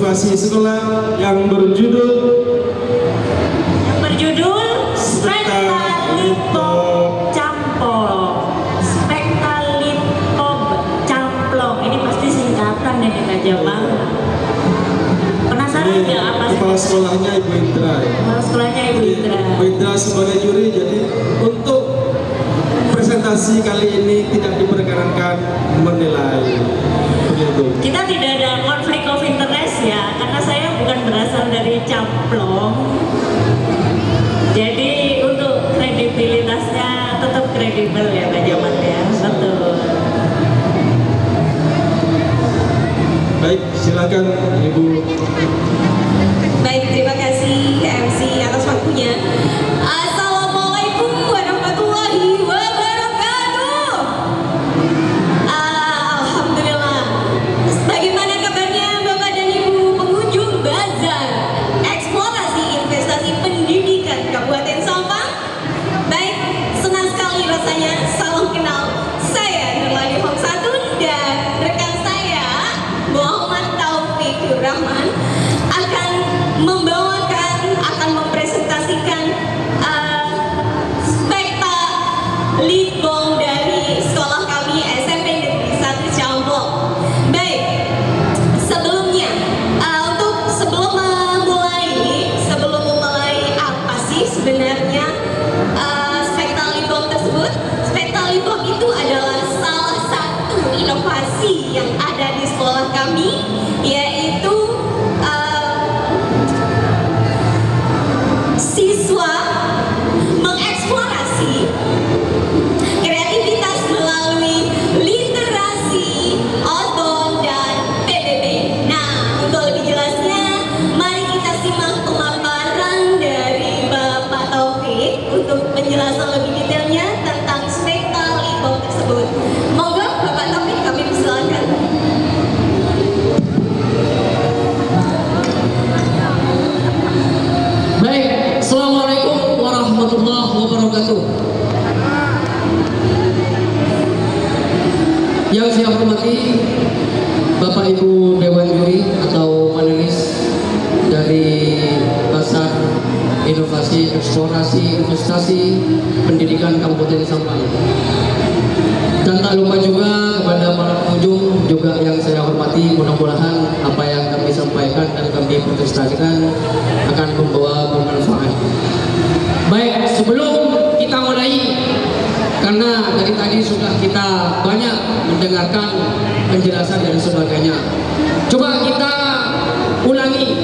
inovasi sekolah yang berjudul Spekta Litpop Camplong. Spekta Litpop Camplong. Ini pasti singkatan ya Kak Jamal. Penasaran nggak apa sih? kepala sekolahnya Ibu Indra. Kepala sekolahnya Ibu Indra. Ibu Indra sebagai juri, jadi untuk presentasi kali ini tidak diperkenankan menilai. Begitu. Kita tidak ada konflik of interest ya, karena saya bukan berasal dari Camplong. Jadi untuk kredibilitasnya tetap kredibel ya Kak Jamal ya. Betul. Baik, silakan Ibu. Baik, terima kasih MC atas waktunya. Assalamualaikum warahmatullahi wabarakatuh. Alhamdulillah. Bagaimana kabarnya Bapak dan Ibu pengunjung Bazar Eksplorasi Investasi Pendidikan Kabupaten Sampang? Baik, senang sekali rasanya. Salam kenal. Saya Nurlani Homsatun dan rekan saya Muhammad Taufikur Rahman akan mempresentasikan spekta Litbong dari sekolah kami SMP Negeri 1 Camplong. Baik, sebelumnya sebelum memulai apa sih sebenarnya spekta Litbong tersebut? Spekta Litbong itu adalah salah satu inovasi yang ada di sekolah kami, yaitu siswa mengeksplorasi kreativitas melalui literasi, outbound, dan PBB. Nah, untuk lebih jelasnya, mari kita simak pemaparan dari Bapak Taufik untuk penjelasan lebih detailnya tentang spekta Litbong tersebut. Monggo Bapak Taufik, kami persilakan. Baik, Assalamualaikum warahmatullahi wabarakatuh. Yang saya hormati Bapak Ibu Dewan Juri atau panelis dari Bazar Inovasi Eksplorasi Investasi Pendidikan Kabupaten Sampang. Dan tak lupa juga kepada para pengunjung juga yang saya hormati, mudah-mudahan apa yang kami sampaikan dan kami presentasikan akan membawa bermanfaat. Baik, sebelum kita mulai, karena dari tadi sudah kita banyak mendengarkan penjelasan dan sebagainya, coba kita ulangi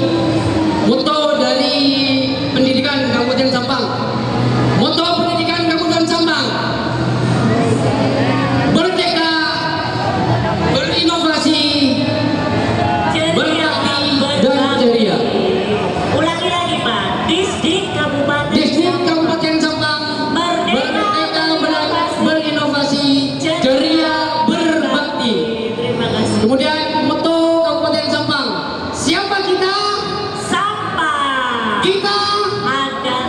moto dari pendidikan Kabupaten Sampang. Moto pendidikan Kabupaten Sampang: merdeka, berinovasi, berbakti, dan ceria. Ulangi lagi Pak. Disdik Kabupaten Sampang. Merdeka, berinovasi, ceria, berbakti. Terima kasih. Kemudian moto Kabupaten Sampang: siapa kita? Sampah. Kita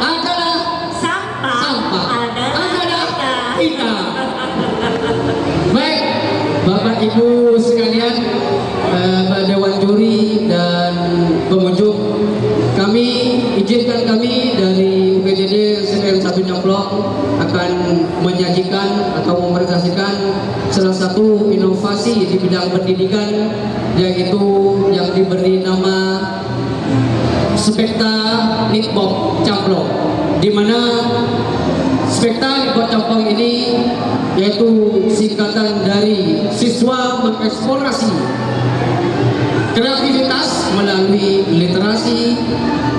adalah sampah. sampah. Adalah Kita. Baik, Bapak Ibu sekalian, Dewan Juri dan pengunjung, izinkan kami dari UPTD SPN 1 Camplong akan menyajikan atau mempresentasikan salah satu inovasi di bidang pendidikan, yaitu yang diberi nama Spekta Litbong Camplong, di mana Spekta Litbong Camplong ini yaitu singkatan dari siswa mengeksplorasi kreativitas melalui literasi,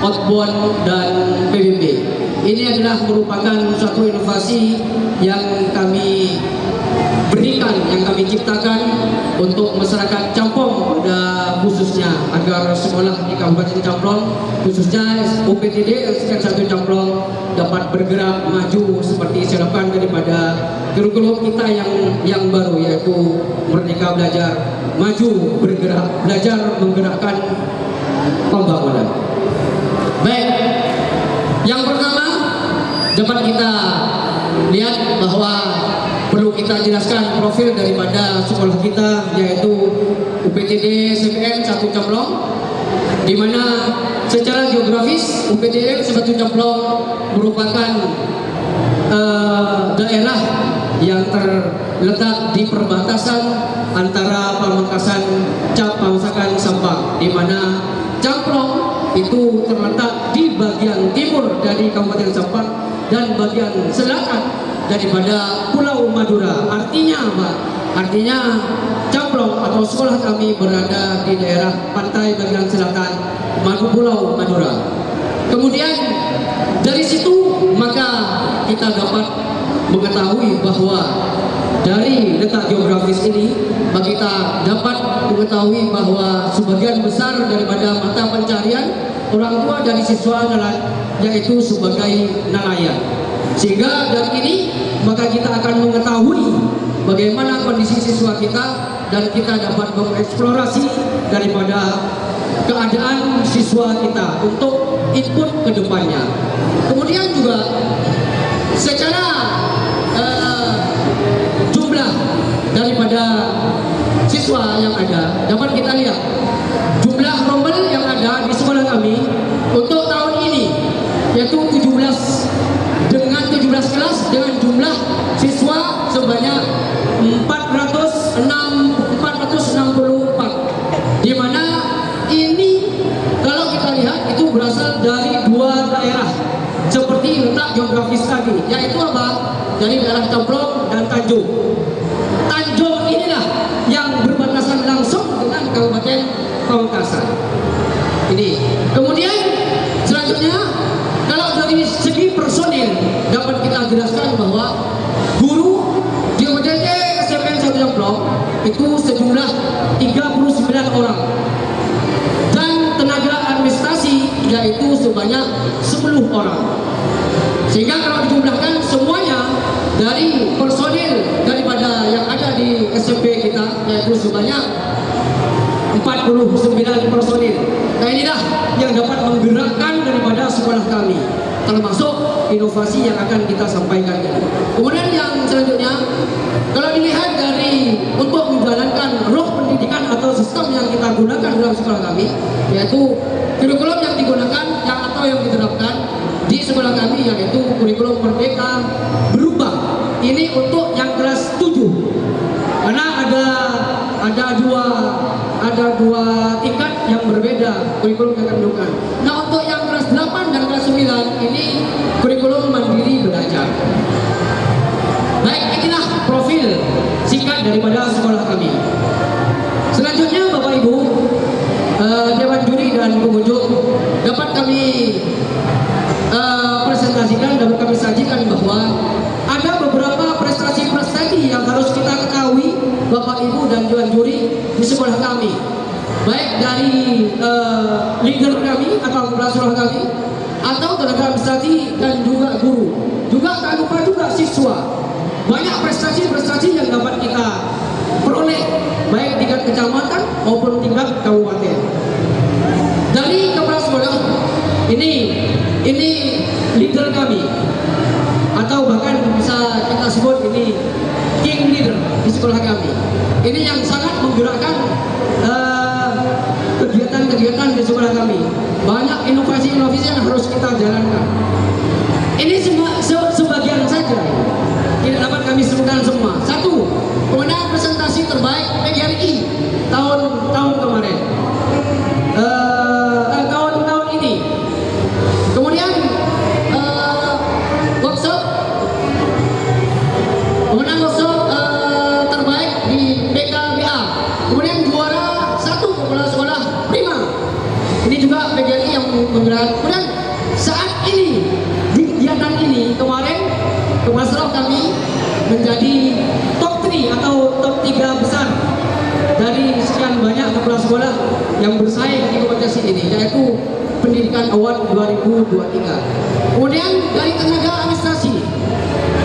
outbound, dan PBB. Ini adalah merupakan suatu inovasi yang kami berikan, yang kami ciptakan untuk masyarakat Camplong pada khususnya, agar sekolah di Kabupaten Camplong khususnya UPTD SPN 1 Camplong dapat bergerak maju seperti harapan daripada kurikulum kita yang baru, yaitu Merdeka Belajar, Maju Bergerak, Belajar Menggerakkan Pembangunan. Baik, yang pertama dapat kita lihat bahwa perlu kita jelaskan profil daripada sekolah kita, yaitu UPTD SPN 1 Camplong. di mana secara geografis UPTN Sebatu Camplong merupakan daerah yang terletak di perbatasan antara Pamekasan, Pamekasan Sampang, di mana Camplong itu terletak di bagian timur dari Kabupaten Sampang dan bagian selatan daripada Pulau Madura. Artinya apa? Artinya Camplong atau sekolah kami berada di daerah pantai bagian selatan Pulau Madura. Kemudian dari situ maka kita dapat mengetahui bahwa dari letak geografis ini kita dapat mengetahui bahwa sebagian besar daripada mata pencarian orang tua dari siswa adalah yaitu sebagai nelayan. Sehingga dari ini maka kita akan mengetahui bagaimana kondisi siswa kita dan kita dapat mengeksplorasi daripada keadaan siswa kita untuk input ke depannya. Kemudian juga secara jumlah daripada siswa yang ada dapat kita lihat jumlah rombel yang ada di sekolah kami untuk tahun ini yaitu 17 kelas dengan jumlah siswa sebanyak 464, di mana ini kalau kita lihat itu berasal dari dua daerah seperti letak geografis tadi, yaitu apa? Dari daerah Camplong dan Tanjung. Tanjung inilah yang berbatasan langsung dengan Kabupaten Pamekasan. Ini. Kemudian selanjutnya kalau dari segi personil dapat kita jelaskan bahwa guru di UPTN SMP 1 Camplong itu sejumlah 39 orang dan tenaga administrasi yaitu sebanyak 10 orang. Sehingga kalau dijumlahkan semuanya dari personil daripada yang ada di SMP kita yaitu sebanyak 49 personil. Nah inilah yang dapat menggerakkan daripada sekolah kami, termasuk inovasi yang akan kita sampaikan. Kemudian yang selanjutnya, kalau dilihat dari untuk menjalankan roh pendidikan atau sistem yang kita gunakan dalam sekolah kami, yaitu kurikulum yang digunakan atau yang diterapkan di sekolah kami yaitu kurikulum Merdeka Berubah. Ini untuk yang kelas 7, karena ada dua tingkat yang berbeda kurikulum yang kami gunakan. Nah untuk yang kelas 8 dan kelas 9 ini kurikulum mandiri belajar. Baik, inilah profil singkat daripada sekolah kami. Selanjutnya Bapak Ibu, Dewan Juri dan pengunjung, dapat kami presentasikan, dapat kami sajikan bahwa ada beberapa prestasi-prestasi yang harus kita ketahui Bapak Ibu dan Dewan Juri di sekolah kami, baik dari leader kami atau kepala sekolah kami atau tenaga administrasi dan juga guru, juga tak lupa juga siswa. Banyak prestasi-prestasi yang dapat kita peroleh baik tingkat kecamatan maupun tingkat kabupaten. Dari kepala sekolah ini leader kami atau bahkan bisa kita sebut ini king leader di sekolah kami. Ini yang sangat menggerakkan kegiatan-kegiatan di sekolah kami. Banyak inovasi-inovasi yang harus kita jalankan. Ini semua sebagian saja, tidak dapat kami sebutkan semua. Satu, kemenangan presentasi terbaik PGRI tahun kemarin, tahun ini. Kemudian workshop terbaik di BKBA. Kemudian juara 1 kepala sekolah prima. Ini juga PGRI yang menggerak. Kemudian saat ini di kegiatan ini kemarin kepala sekolah kami menjadi top 3 atau top 3 besar dari sekian banyak kepala sekolah yang bersaing di kompetisi ini, yaitu Pendidikan Award 2023. Kemudian dari tenaga administrasi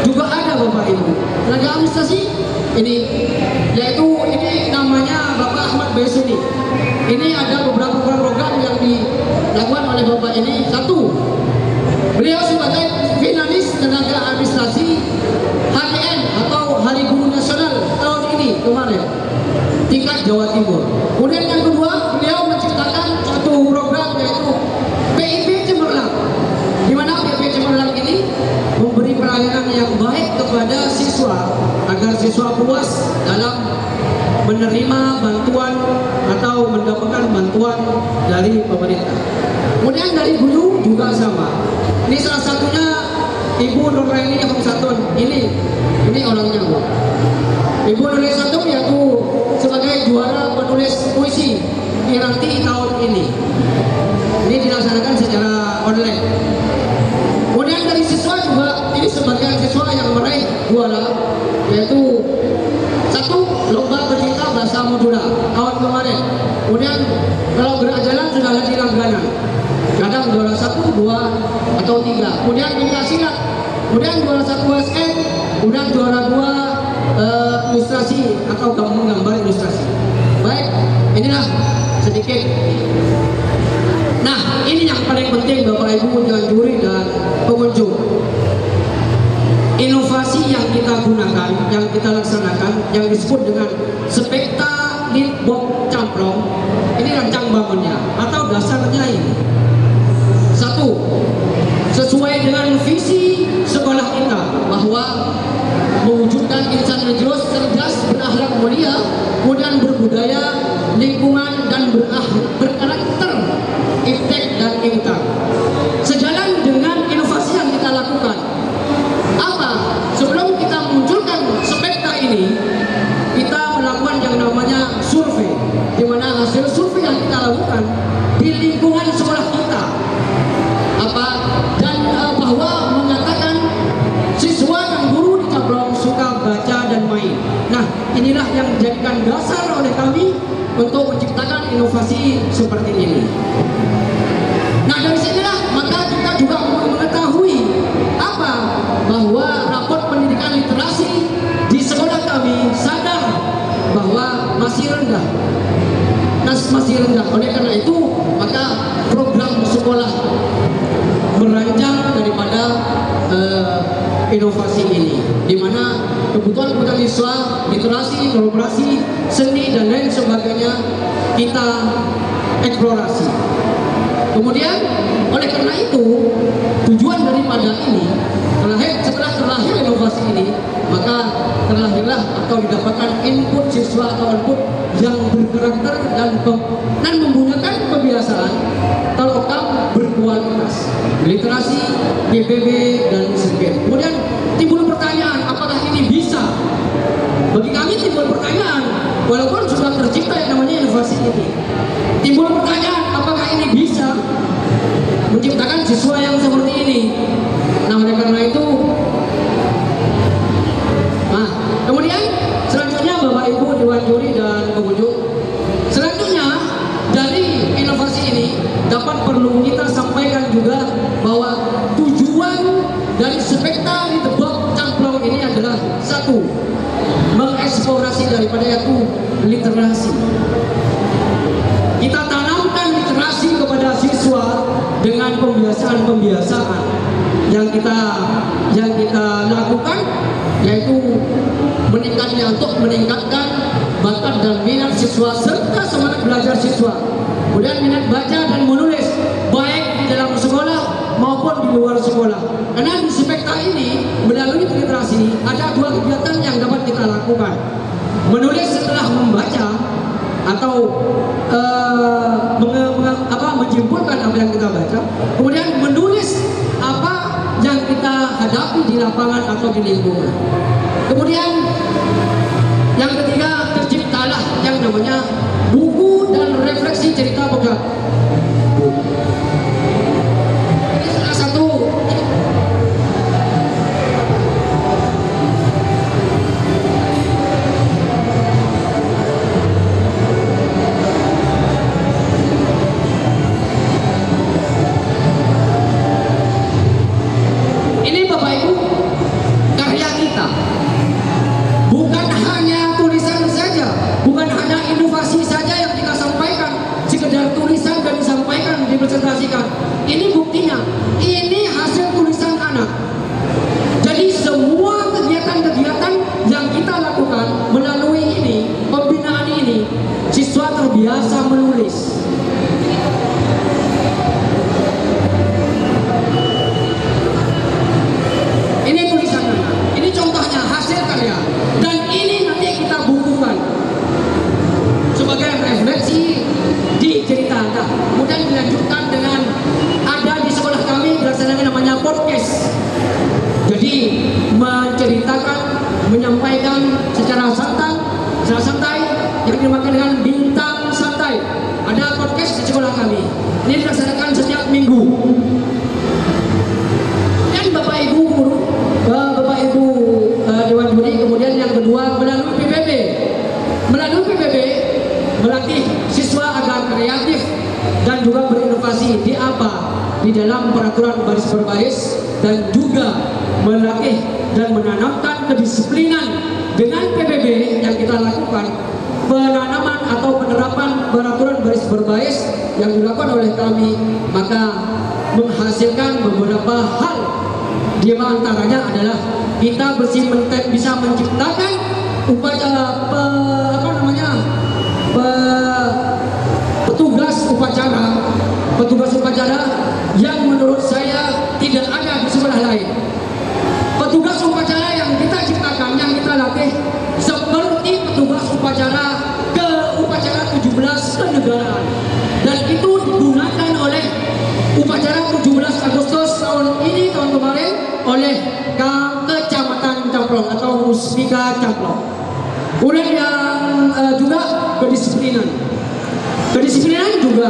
juga ada Bapak Ibu. Tenaga administrasi ini yaitu ini namanya Bapak Ahmad Besuni. Ini ada beberapa program yang dilakukan oleh Bapak ini. Satu, beliau sebagai finalis tenaga administrasi HGN atau Hari Guru Nasional tahun ini kemarin tingkat Jawa Timur. Kemudian yang kedua, beliau menciptakan satu kepada siswa agar siswa puas dalam menerima bantuan atau mendapatkan bantuan dari pemerintah. Kemudian dari guru juga sama. Ini salah satunya Ibu Nuraini Hamsatun. Ini orangnya, Bu. Ibu Nuraini Hamsatun yaitu sebagai juara penulis puisi Iranti tahun ini. Ini dilaksanakan secara online. Kemudian dari siswa juga, ini sebagian siswa yang meraih juara, yaitu satu lomba bercerita bahasa Madura tahun kemarin. Kemudian kalau gerak jalan sudah lagi langganan, kadang juara 1, 2, atau 3. Kemudian pencak silat, kemudian juara 1 SM, kemudian juara 2 ilustrasi atau gambar ilustrasi. Baik, inilah sedikit. Nah, ini yang paling penting Bapak Ibu dan juri dan pengunjung. Inovasi yang kita gunakan, yang kita laksanakan, yang disebut dengan Spekta Litbok Camplong, ini rancang bangunnya atau dasarnya ini. Satu, sesuai dengan visi sekolah kita bahwa mewujudkan insan religius, cerdas, berakhlak mulia, kemudian berbudaya, lingkungan, dan berkarakter, iptek dan intan. Sejalan dengan inovasi yang kita lakukan. Apa? Sebelum kita munculkan Spekta ini, kita melakukan yang namanya survei, di mana hasil survei yang kita lakukan di lingkungan sekolah kita, dan bahwa mengatakan siswa dan guru di Camplong suka baca dan main. Nah, inilah yang dijadikan dasar oleh kami untuk menciptakan inovasi seperti ini. Nah, dari sinilah maka kita juga mengetahui bahwa raport pendidikan literasi di sekolah kami sadar bahwa masih rendah. Oleh karena itu, maka program sekolah merancang daripada inovasi ini, di mana kebutuhan siswa, literasi, kolaborasi, seni dan lain sebagainya kita eksplorasi. Kemudian, oleh karena itu, tujuan daripada ini, setelah terlahir inovasi ini, maka terlahirlah atau didapatkan input siswa atau output yang berkarakter dan menggunakan kebiasaan terokam berkualitas, literasi, PBB, dan sebagainya. Kemudian timbul pertanyaan, apakah ini bisa? Bagi kami timbul pertanyaan, walaupun sudah tercipta yang namanya inovasi ini. Timbul pertanyaan, apakah ini bisa menciptakan siswa yang seperti ini? Nah, oleh karena itu, kemudian selanjutnya Bapak Ibu Dewan Juri dan pengunjung, selanjutnya dari inovasi ini dapat perlu kita sampaikan juga bahwa tujuan dari Spekta Litbok Camplong ini adalah satu, mengeksplorasi daripada yaitu literasi. Kita tanamkan literasi kepada siswa dengan pembiasaan yang kita lakukan, yaitu meningkatkan bakat dan minat siswa serta semangat belajar siswa. Kemudian minat baca dan menulis baik di dalam sekolah maupun di luar sekolah. Karena di Spekta ini melalui literasi ada 2 kegiatan yang dapat kita lakukan. Menulis setelah membaca atau menyimpulkan apa yang kita baca, kemudian menulis apa yang kita hadapi di lapangan atau di lingkungan. Kemudian yang ketiga, terciptalah yang namanya buku dan refleksi cerita pegat. Ini salah satu presentasikan. Ini buktinya, ini hasil tulisan anak. Jadi semua kegiatan-kegiatan yang kita lakukan melalui ini, pembinaan ini, siswa terbiasa menulis. Ini tulisan anak. Ini contohnya dinamakan dengan Bintang Santai. Ada podcast di sekolah kami. Ini dilaksanakan setiap minggu. Dan Bapak Ibu guru, Bapak Ibu Dewan Juri, kemudian yang kedua melalui PBB. Melalui PBB melatih siswa agar kreatif dan juga berinovasi di apa? Di dalam peraturan baris berbaris, dan juga melatih dan menanamkan kedisiplinan dengan PBB yang kita lakukan. Penanaman atau penerapan peraturan baris berbaris yang dilakukan oleh kami, maka menghasilkan beberapa hal. Di antaranya adalah kita bisa menciptakan upacara petugas upacara yang menurut saya tidak ada di sekolah lain. Petugas upacara yang kita ciptakan, yang kita latih seperti petugas upacara ke upacara 17 kenegaraan, dan itu digunakan oleh upacara 17 Agustus tahun kemarin oleh Kecamatan Camplong atau Muspika Camplong. Kemudian yang juga kedisiplinan juga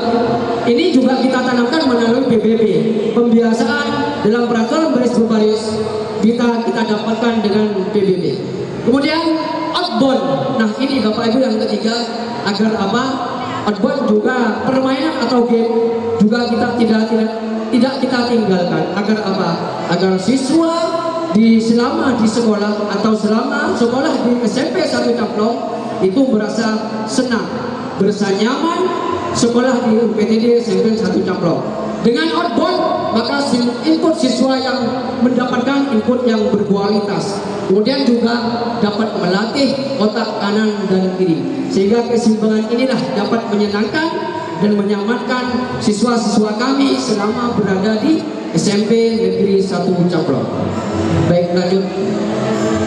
ini juga kita tanamkan melalui PBB, pembiasaan dalam peraturan baris berbaris kita dapatkan dengan PBB. Kemudian outbound, nah ini Bapak Ibu yang ketiga, agar apa? Outbound juga permainan atau game juga kita tidak kita tinggalkan. Agar apa? Agar siswa selama di sekolah atau selama sekolah di SMP 1 Camplong itu merasa senang, berasa nyaman sekolah di UPTD SMP 1 Camplong. Dengan outbound maka input siswa yang mendapatkan input yang berkualitas, kemudian juga dapat melatih otak kanan dan kiri, sehingga keseimbangan inilah dapat menyenangkan dan menyamankan siswa-siswa kami selama berada di SMP Negeri 1 Camplong. Baik, lanjut.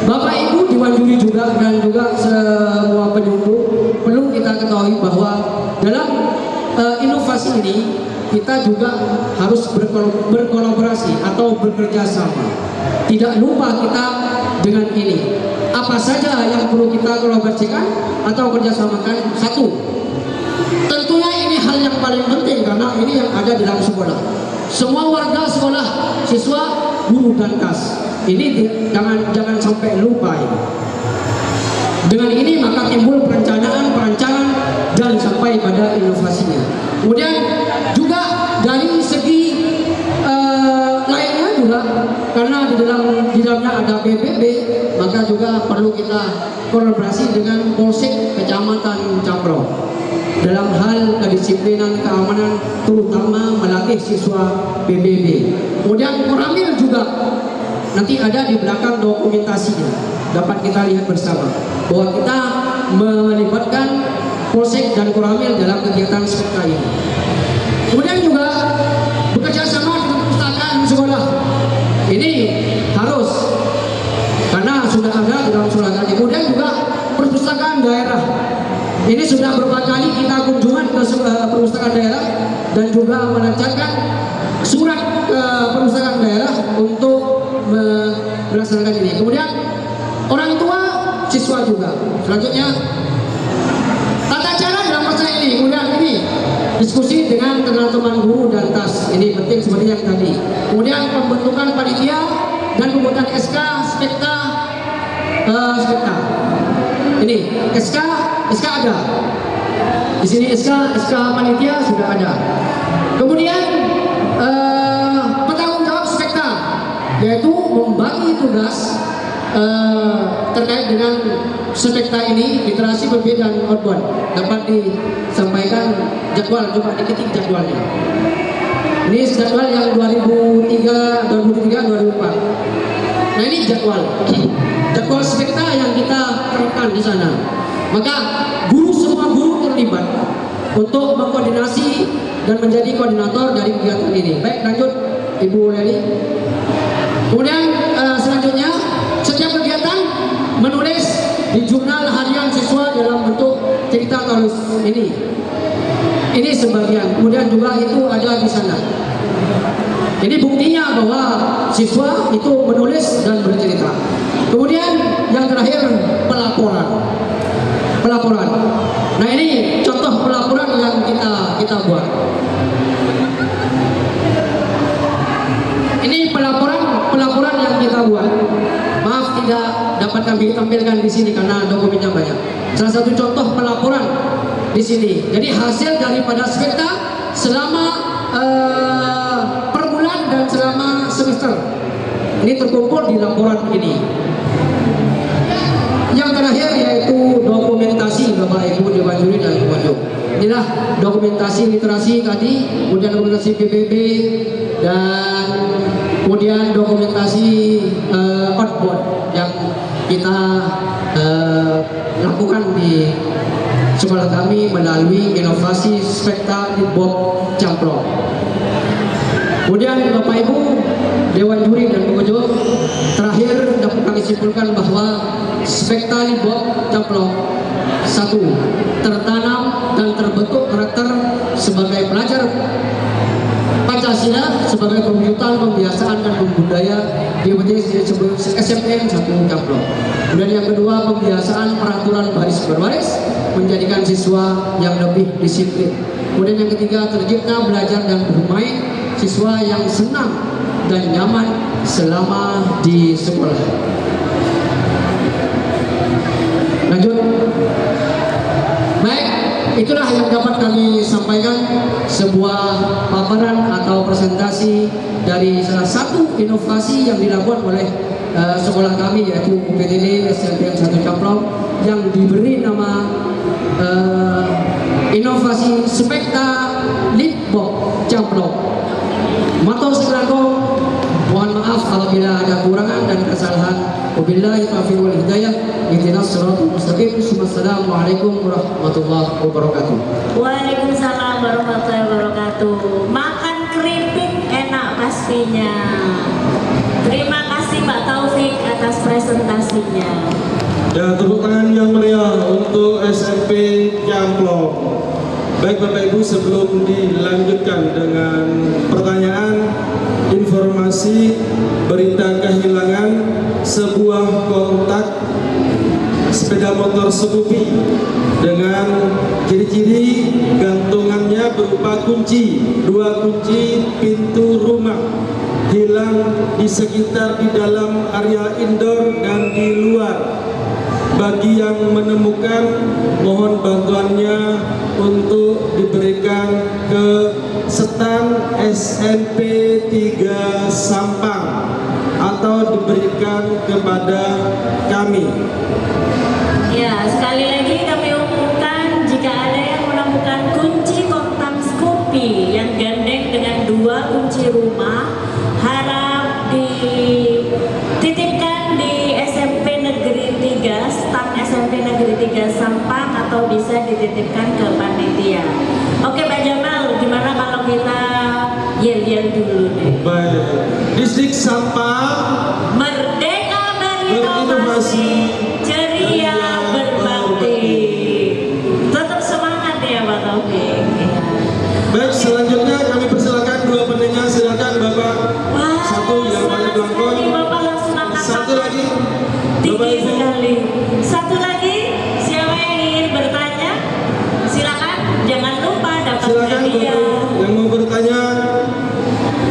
Bapak Ibu Dewan Juri juga dan juga semua penyuluh, perlu kita ketahui bahwa dalam inovasi ini kita juga harus berkolaborasi atau bekerja sama. Tidak lupa kita dengan ini. Apa saja yang perlu kita kolaborasikan atau kerjasamakan? Satu, tentunya ini hal yang paling penting karena ini yang ada di dalam sekolah. Semua warga sekolah, siswa, guru dan kas. Ini jangan sampai lupa ini. Dengan ini maka timbul perancangan dan sampai pada inovasinya. Kemudian juga dari segi lainnya juga, karena di dalamnya ada PBB, maka juga perlu kita kolaborasi dengan Polsek Kecamatan Camplong dalam hal kedisiplinan keamanan, terutama melatih siswa PBB. Kemudian Koramil juga nanti ada di belakang dokumentasinya, dapat kita lihat bersama bahwa kita melibatkan Polsek dan Koramil dalam kegiatan seperti ini. Kemudian juga bekerja sama dengan perpustakaan sekolah. Ini harus, karena sudah ada di dalam surat. Kemudian juga perpustakaan daerah. Ini sudah beberapa kali kita kunjungan ke perpustakaan daerah dan juga melancarkan surat ke perpustakaan daerah untuk melaksanakan ini. Kemudian orang tua siswa juga. Selanjutnya tata cara dalam masa ini. Kemudian ini diskusi dengan teman-teman guru dan tas. Ini penting seperti yang tadi. Kemudian pembentukan panitia dan pembuatan SK spekta. Ini SK ada. Di sini SK panitia sudah ada. Kemudian bertanggung jawab spekta, yaitu membagi tugas terkait dengan spekta ini, literasi berbeda dan outbound. Dapat disampaikan jadwal, coba diketik jadwalnya. Ini jadwal yang 2003, 2004. Nah ini jadwal spekta yang kita terapkan di sana. Maka semua guru terlibat untuk mengkoordinasi dan menjadi koordinator dari kegiatan ini. Baik, lanjut Ibu Leli. Kemudian selanjutnya setiap kegiatan menulis di jurnal harian siswa dalam bentuk cerita tulis ini. Ini sebagian. Kemudian juga itu ada di sana. Ini buktinya bahwa siswa itu menulis dan bercerita. Kemudian yang terakhir pelaporan. Nah ini contoh pelaporan yang kita buat. Ini pelaporan yang kita buat. Maaf tidak dapat kami tampilkan di sini karena dokumennya banyak. Salah satu contoh pelaporan di sini. Jadi hasil daripada spekta selama per bulan dan selama semester. Ini terkumpul di laporan ini. Yang terakhir yaitu dokumentasi Bapak Ibu Dewan Juri dan Pengunjung. Inilah dokumentasi literasi tadi, kemudian dokumentasi PBB dan kemudian dokumentasi outbound yang kita lakukan di sekolah kami melalui inovasi spekta Litbob Camplong. Kemudian Bapak Ibu Dewan Juri dan Pengunjung, terakhir dapat kami simpulkan bahwa spekta Litbob Camplong satu, tertanam dan terbentuk karakter sebagai pelajar Pancasila sebagai pembiutan, pembiasaan dan pembudaya di SMPN 1 Camplong. Kemudian yang kedua, pembiasaan peraturan baris berbaris menjadikan siswa yang lebih disiplin. Kemudian yang ketiga, tercipta belajar dan bermain siswa yang senang dan nyaman selama di sekolah. Lanjut. Baik, itulah yang dapat kami sampaikan, sebuah paparan atau presentasi dari salah satu inovasi yang dilakukan oleh sekolah kami yaitu UPTD SMPN 1 Camplong yang diberi nama inovasi spekta Litbob Camplong. Matur sekalian, mohon maaf apabila ada kekurangan dan kesalahan. Wabillahi taufiq wal hidayah. Ihdinas siratal mustaqim. Wassalamualaikum warahmatullahi wabarakatuh. Waalaikumsalam warahmatullahi wabarakatuh. Makan keripik enak pastinya. Terima kasih Pak Taufik atas presentasinya. Ya, tepuk tangan yang meriah untuk SMP Camplong. Baik Bapak Ibu, sebelum dilanjutkan dengan pertanyaan, informasi, berita kehilangan sebuah kontak sepeda motor Scoopy dengan ciri-ciri gantungannya berupa kunci, 2 kunci pintu rumah hilang di sekitar di dalam area indoor dan di luar. Bagi yang menemukan, mohon bantuannya untuk diberikan ke stan SMP 3 Sampang atau diberikan kepada kami. Ya, sekali lagi kami umumkan jika ada yang menemukan kunci kontak Scoopy yang gandeng dengan 2 kunci rumah, harap dititipkan di SMP Negeri 3, stan SMP Negeri 3 Sampang atau bisa dititipkan ke panitia. Oke Pak Jamal, gimana kalau kita yel-yel dulu deh? Baik, Distrik Sampang Merdeka berinovasi, ceria berbakti. Tetap semangat ya Pak Taufik. Baik, selanjutnya kami persilakan 2 pendengar, silakan Bapak. Wah, Satu yang paling belakang. sekali Bapak langsung angkat Satu tangan. lagi. Tinggi Bapak Ibu. sekali. Satu lagi, siapa yang ingin bertanya? Silakan, jangan lupa dapat Silakan Bapak hadiah. Ibu yang mau bertanya.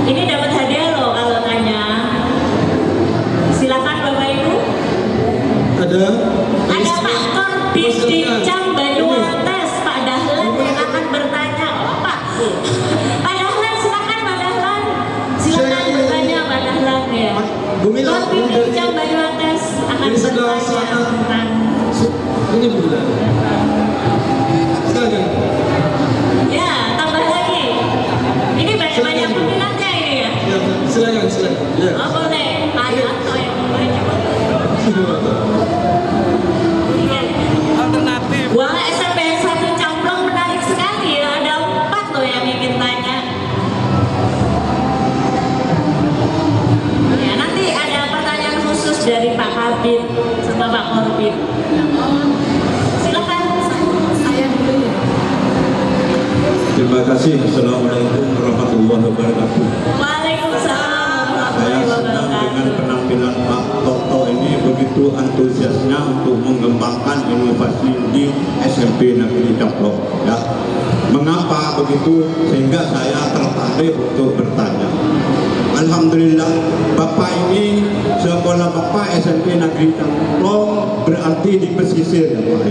Ini dapat hadiah loh kalau tanya. Silakan Bapak Ibu. Ada. Ada Pak Korbis di Cam Banyuwantes, Pak Dahlan yang akan bertanya. Oh Pak, Pak Dahlan silakan Pak Dahlan. Silakan bertanya Pak Dahlan ya. Bu Mila, Korbis dari- di Cam Banyuwantes akan dari sebelah bertanya sana. tentang. Ini Bu Mila. Silakan. Ya, tambah lagi. Ini banyak-banyak peminatnya ini ya. Ya, silakan. Ya. Oh boleh, tanya atau yang mau banyak. Alternatif. Wah, SMPN 1 Camplong menarik sekali ya. Ada 4 loh yang ingin tanya. Ya, nanti ada pertanyaan khusus dari Pak Kabit sama Pak Korbit. Silakan. Saya dulu ya. Terima kasih. Assalamualaikum warahmatullahi wabarakatuh. Waalaikumsalam Saya warahmatullahi senang dengan wabarakatuh. penampilan Pak Toto ini begitu antusiasnya untuk mengembangkan inovasi di SMP Negeri Camplong. Ya. Mengapa begitu? Sehingga saya tertarik untuk bertanya. Alhamdulillah, Bapak ini sekolah Bapak SMP Negeri Camplong berarti di pesisir ya Pak.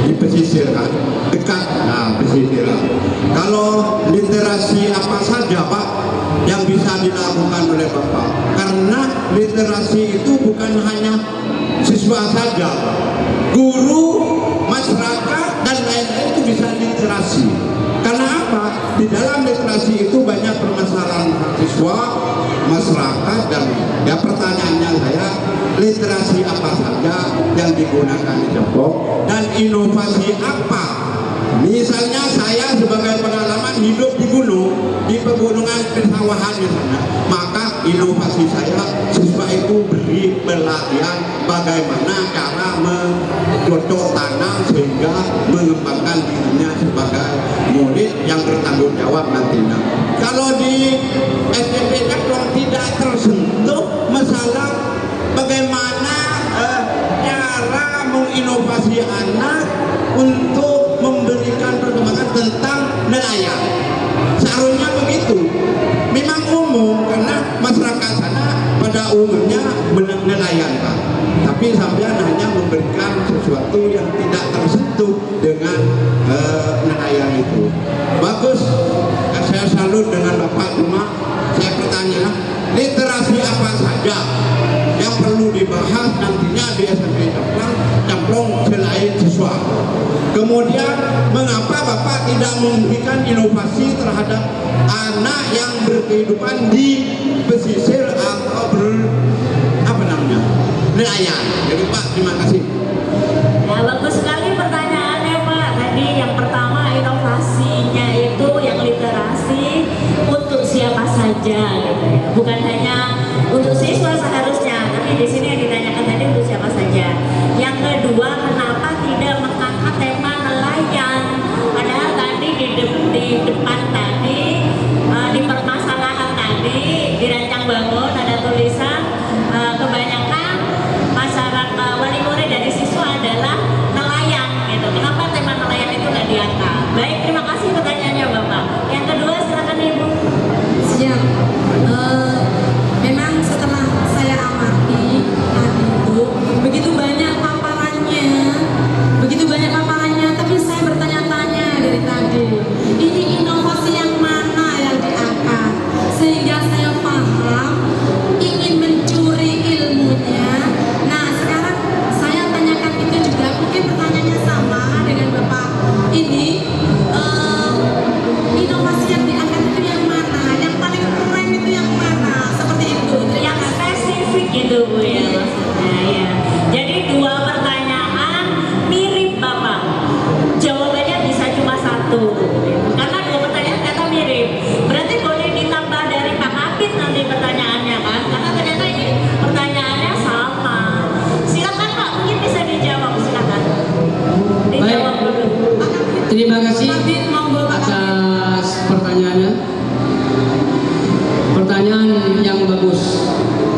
Di pesisir kan, dekat, nah pesisir. Kalau literasi apa saja Pak yang bisa dilakukan oleh Bapak? Karena literasi itu bukan hanya siswa saja, Pak. Guru, masyarakat dan lain-lain itu bisa literasi. Karena apa? Di dalam literasi itu banyak permasalahan siswa, masyarakat, dan ya pertanyaannya saya, literasi apa saja yang digunakan di Camplong dan inovasi apa? Misalnya saya sebagai pengalaman hidup di gunung, di pegunungan persawahan di sana, maka inovasi saya siswa itu beri pelatihan bagaimana cara mencocok tanam sehingga mengembangkan dirinya sebagai murid yang bertanggung jawab nantinya. Kalau di SMP Camplong tidak tersentuh masalah bagaimana cara menginovasi anak untuk memberikan perkembangan tentang nelayan. Seharusnya begitu. Memang umum karena masyarakat sana pada umumnya nelayan Pak. Tapi sampean hanya memberikan sesuatu yang tidak tersentuh dengan nelayan itu. Bagus. Saya salut dengan Bapak, cuma saya bertanya, literasi apa saja yang perlu dibahas nantinya di SMP Camplong selain siswa? Kemudian mengapa Bapak tidak memberikan inovasi terhadap anak yang berkehidupan di pesisir atau nelayan? Jadi Pak, terima kasih. Ya, bagus sekali pertanyaannya Pak. Tadi yang pertama inovasinya itu yang literasi untuk siapa saja gitu ya. Bukan hanya untuk siswa seharusnya, tapi di sini yang ditanyakan tadi untuk siapa saja. Yang kedua, kenapa tidak mengangkat tema nelayan? Padahal tadi di depan tadi di permasalahan tadi di Rancang Bangun ada tulisan kebanyakan masyarakat wali murid dari siswa adalah nelayan gitu. Kenapa tema nelayan itu nggak diangkat? Baik, terima kasih pertanyaannya Bapak. Yang kedua silakan Ibu. Siap. Memang setelah saya amati tadi itu begitu banyak paparannya, tapi saya bertanya-tanya dari tadi, ini inovasi yang mana yang diangkat sehingga saya paham ingin mencuri ilmunya. Nah sekarang saya tanyakan itu juga, mungkin pertanyaannya sama dengan Bapak ini. Inovasi yang diangkat itu yang mana? Yang paling keren itu yang mana? Seperti itu. Yang spesifik gitu Bu ya maksudnya ya. Jadi dua pertanyaan mirip Bapak. Jawabannya bisa cuma satu. Karena dua pertanyaan kata mirip. Berarti boleh ditambah dari Pak Kapit nanti pertanyaannya kan? Karena ternyata ini pertanyaannya sama. Silakan Pak, mungkin bisa dijawab, silakan. Dijawab dulu. Terima kasih Kapit, monggo Pak Kapit. atas pertanyaannya. Pertanyaan yang bagus.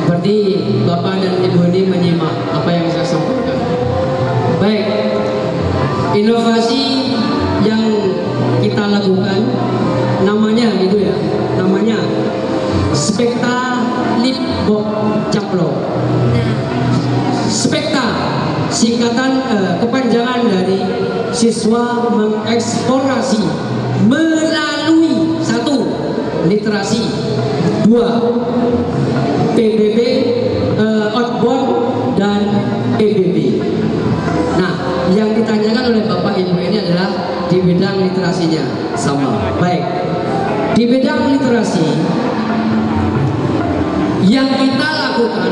Berarti Bapak dan Ibu ini menyimak apa yang saya sampaikan. Baik, inovasi yang kita lakukan namanya gitu ya, namanya Spekta Litbok Camplong. Spekta singkatan kepanjangan dari siswa mengeksplorasi melalui satu literasi, dua PBB, outbound dan EBB. Nah, yang ditanyakan oleh Bapak Ibu ini adalah di bidang literasinya sama. Baik, di bidang literasi yang kita lakukan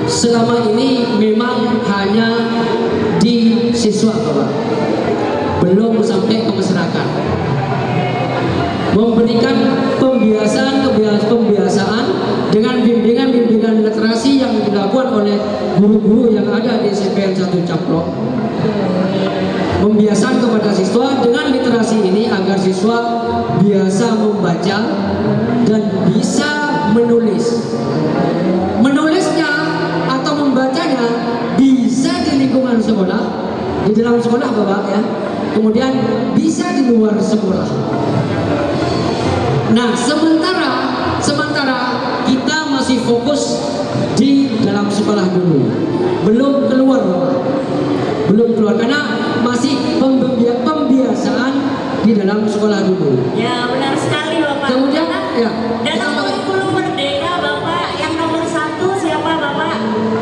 selama ini memang hanya di siswa Bapak, belum sampai ke masyarakat. Memberikan pembiasaan dengan bimbingan literasi yang dilakukan oleh guru-guru yang ada di SMPN 1 Camplong. Membiasakan kepada siswa dengan literasi ini agar siswa biasa membaca dan bisa menulis. Menulisnya atau membacanya kemudian bisa di luar sekolah. Nah, sementara kita masih fokus di dalam sekolah dulu, belum keluar Bapak. Belum keluar karena masih pembiasaan di dalam sekolah dulu. Ya benar sekali Bapak. Kemudian ya, Dalam kurikulum merdeka Bapak, yang nomor 1 siapa Bapak?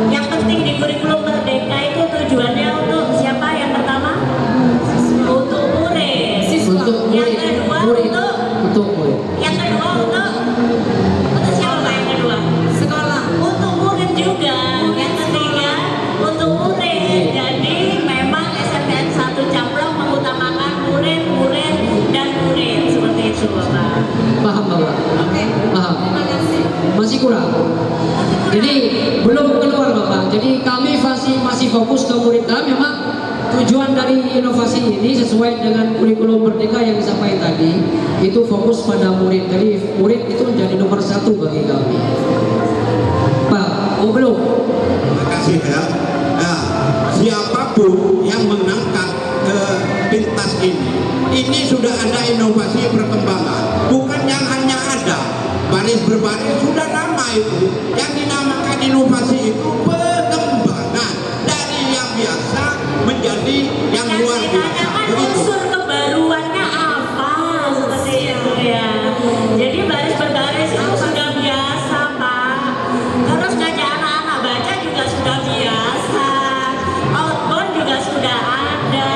Yang penting di kurikulum merdeka itu tujuannya untuk siapa? Yang pertama untuk murid. untuk Yang kedua untuk murid. Yang kedua untuk siapa Pak yang kedua? Sekolah. Untuk murid juga. Yang ketiga untuk murid. Jadi memang SMPN 1 Camplong mengutamakan murid dan murid seperti itu Bapak. Paham Bapak? Oke. Paham. Terima kasih. Masih kurang. Jadi belum keluar Bapak. Jadi kami masih fokus ke murid. Karena memang tujuan dari inovasi ini sesuai dengan kurikulum merdeka yang disampaikan tadi, itu fokus pada murid. Jadi murid itu menjadi nomor 1 bagi kami. Pak, belum? Terima kasih ya. Nah, siapapun yang mengangkat ke pintas ini sudah ada inovasi perkembangan. Bukan yang hanya ada baris berbaris, sudah lama itu. Yang dinamakan inovasi itu pengembangan dari yang biasa menjadi yang luar biasa. Ditanyakan Begitu. unsur kebaruannya apa seperti itu ya. Jadi baris berbaris itu sudah biasa Pak. Terus ngajak anak-anak baca juga sudah biasa. Outbound juga sudah ada.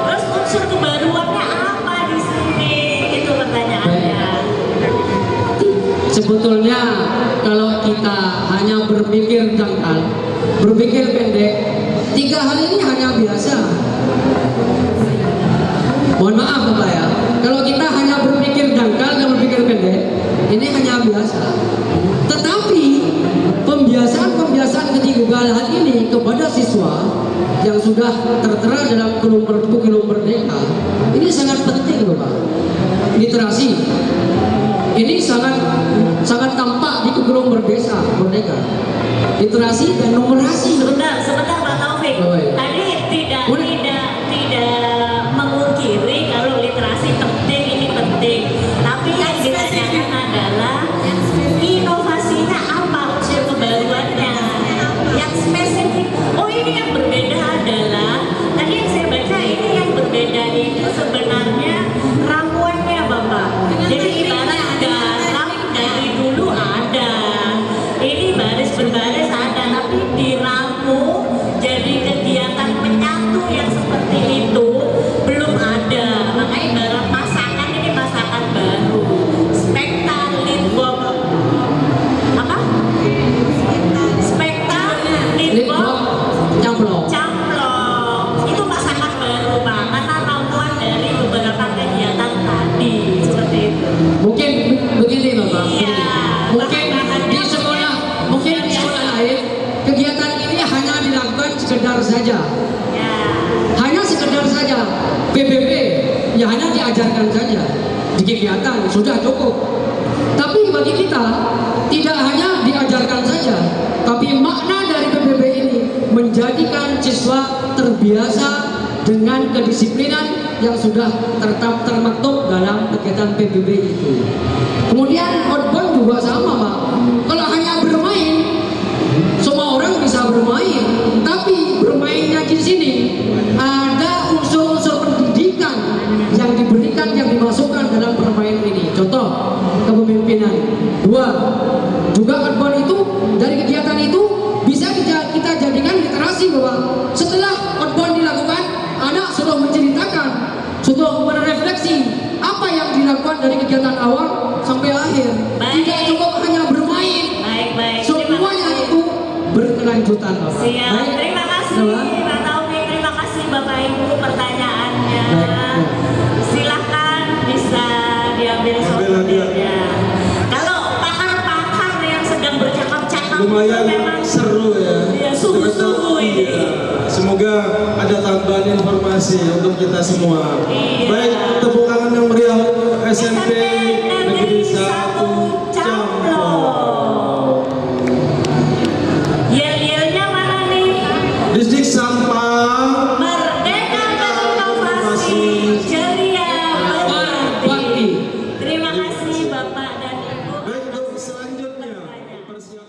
Terus unsur kebaruannya apa di sini? Itu pertanyaannya. Sebetulnya kalau kita hanya berpikir dangkal, berpikir pendek, 3 hal ini hanya biasa. Mohon maaf Bapak ya, kalau kita hanya berpikir dangkal dan berpikir pendek, ini hanya biasa. Tetapi pembiasaan ketiga hal ini kepada siswa yang sudah tertera dalam kurikulum merdeka, ini sangat penting Bapak. Literasi ini sangat tampak di kurikulum merdeka. Literasi dan numerasi. Sebentar Pak Taufik. Oh, iya. Tadi tidak memungkiri kalau literasi penting, ini penting. Tapi yang ditanyakan adalah inovasinya apa, unsur kebaruannya yang spesifik. Oh ini yang berbeda adalah tadi yang saya baca, ini yang berbeda itu sebenarnya ramuannya Bapak. Jadi ibarat garam dari dulu ada, ini baris berbaris ada, tapi diramu jadi kegiatan penyatu yang seperti itu belum ada. Makanya ibarat masakan, ini masakan baru. Spekta, litbom, apa? Spekta, litbom, Camplong. camplong. Itu masakan baru Pak, karena ramuan dari beberapa kegiatan tadi seperti itu. Mungkin begini Bapak. Iya. Mungkin di sekolah lain kegiatan ini hanya dilakukan sekedar saja. Ya. Hanya sekedar saja. PBB ya hanya diajarkan saja di kegiatan sudah cukup. Tapi bagi kita tidak hanya diajarkan saja, tapi makna dari PBB ini menjadikan siswa terbiasa dengan kedisiplinan yang sudah termaktub dalam kegiatan PBB itu. Kemudian outbound juga sama Pak. Kalau hanya bermain, semua orang bisa bermain, tapi bermainnya di sini ada unsur-unsur pendidikan yang diberikan, yang dimasukkan dalam permainan ini. Contoh kepemimpinan. 2, juga outbound itu dari kegiatan itu bisa kita jadikan literasi bahwa setelah outbound dilakukan, anak sudah menceritakan, sudah merefleksi apa yang dilakukan dari kegiatan awal sampai akhir. Baik. Tidak cukup hanya bermain. Baik. Semuanya itu berkelanjutan Bapak. Siap. Baik. Terima kasih Bapak. Pak Taufik, terima kasih Bapak Ibu pertanyaannya. Baik. Silahkan bisa diambil souvenirnya. Kalau pakar-pakar yang sedang bercakap-cakap Lumayan memang seru ya. Iya, sungguh-sungguh ini. Iya. Semoga ada tambahan informasi untuk kita semua. Iya. Baik, tepuk tangan yang meriah untuk SMP Negeri 1